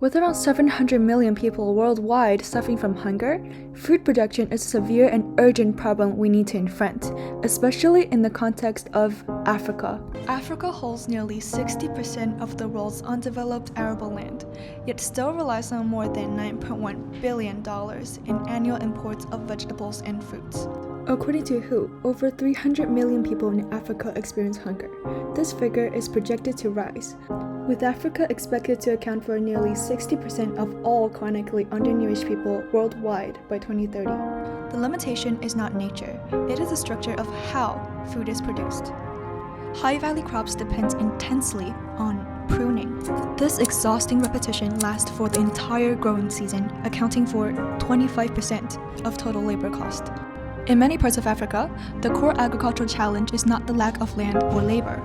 With around 700 million people worldwide suffering from hunger, food production is a severe and urgent problem we need to confront, especially in the context of Africa. Africa holds nearly 60% of the world's undeveloped arable land, yet still relies on more than $9.1 billion in annual imports of vegetables and fruits. According to WHO, over 300 million people in Africa experience hunger. This figure is projected to rise, with Africa expected to account for nearly 60% of all chronically undernourished people worldwide by 2030. The limitation is not nature, it is the structure of how food is produced. High-value crops depend intensely on pruning. This exhausting repetition lasts for the entire growing season, accounting for 25% of total labor cost. In many parts of Africa, the core agricultural challenge is not the lack of land or labor.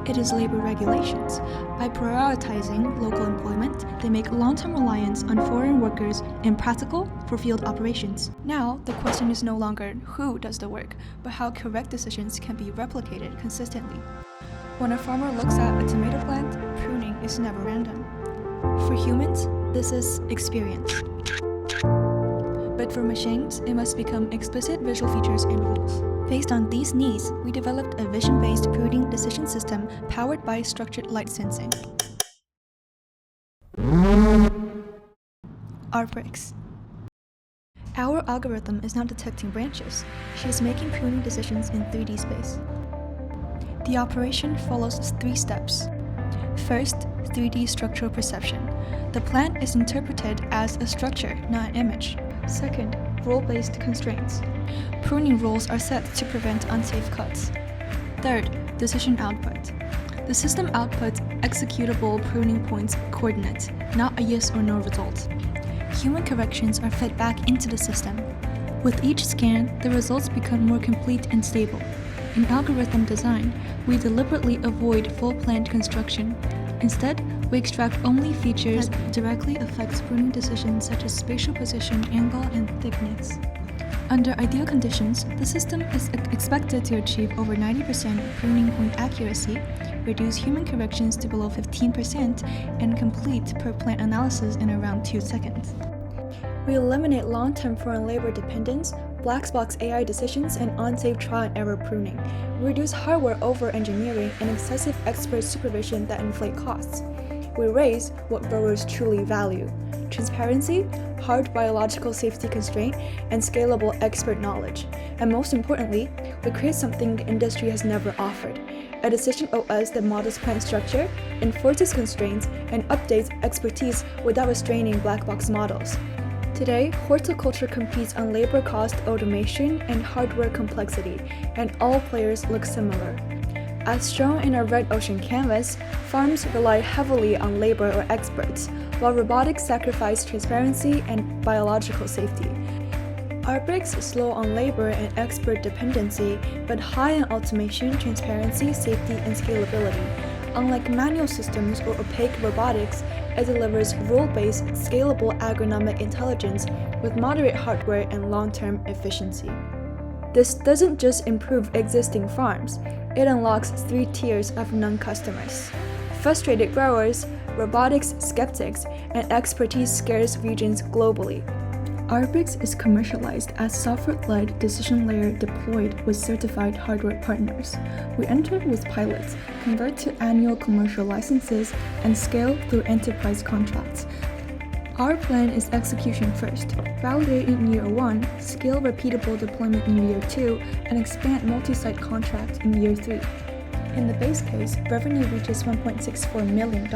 It is labor regulations. By prioritizing local employment, they make long-term reliance on foreign workers impractical for field operations. Now, the question is no longer who does the work, but how correct decisions can be replicated consistently. When a farmer looks at a tomato plant, pruning is never random. For humans, this is experience. But for machines, it must become explicit visual features and rules. Based on these needs, we developed a vision-based pruning decision system powered by structured light sensing. Arborix. Our algorithm is not detecting branches. She is making pruning decisions in 3D space. The operation follows 3 steps. First, 3D structural perception. The plant is interpreted as a structure, not an image. Second, rule-based constraints. Pruning rules are set to prevent unsafe cuts. Third, decision output. The system outputs executable pruning points coordinates, not a yes or no result. Human corrections are fed back into the system. With each scan, the results become more complete and stable. In algorithm design, we deliberately avoid full plant construction. Instead, we extract only features that directly affect pruning decisions such as spatial position, angle, and thickness. Under ideal conditions, the system is expected to achieve over 90% pruning point accuracy, reduce human corrections to below 15%, and complete per plant analysis in around 2 seconds. We eliminate long-term foreign labor dependence, black box AI decisions, and unsafe trial and error pruning. We reduce hardware over-engineering and excessive expert supervision that inflate costs. We raise what growers truly value: transparency, hard biological safety constraint, and scalable expert knowledge. And most importantly, we create something the industry has never offered: a decision OS that models plant structure, enforces constraints, and updates expertise without restraining black box models. Today, horticulture competes on labor cost, automation, and hardware complexity, and all players look similar. As shown in our BlueOcean canvas, farms rely heavily on labor or experts, while robotics sacrifice transparency and biological safety. Arborix is low on labor and expert dependency, but high on automation, transparency, safety, and scalability. Unlike manual systems or opaque robotics, it delivers rule-based, scalable agronomic intelligence with moderate hardware and long-term efficiency. This doesn't just improve existing farms, it unlocks 3 tiers of non-customers: frustrated growers, robotics skeptics, and expertise-scarce regions globally. Arborix is commercialized as software-led decision layer deployed with certified hardware partners. We enter with pilots, convert to annual commercial licenses, and scale through enterprise contracts. Our plan is execution first, validate in year 1, scale repeatable deployment in year 2, and expand multi-site contract in year 3. In the base case, revenue reaches $1.64 million,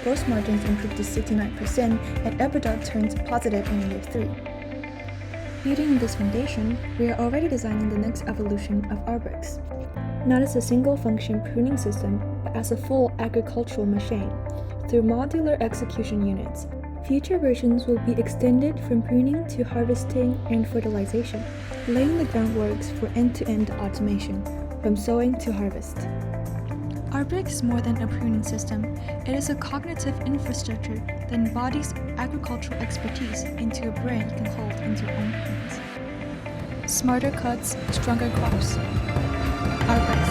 gross margins improve to 69%, and EBITDA turns positive in year 3. Building on this foundation, we are already designing the next evolution of Arborix. Not as a single-function pruning system, but as a full agricultural machine. Through modular execution units, future versions will be extended from pruning to harvesting and fertilization, laying the groundwork for end-to-end automation, from sowing to harvest. Arborix is more than a pruning system. It is a cognitive infrastructure that embodies agricultural expertise into a brain you can hold into your own hands. Smarter cuts, stronger crops. Arborix.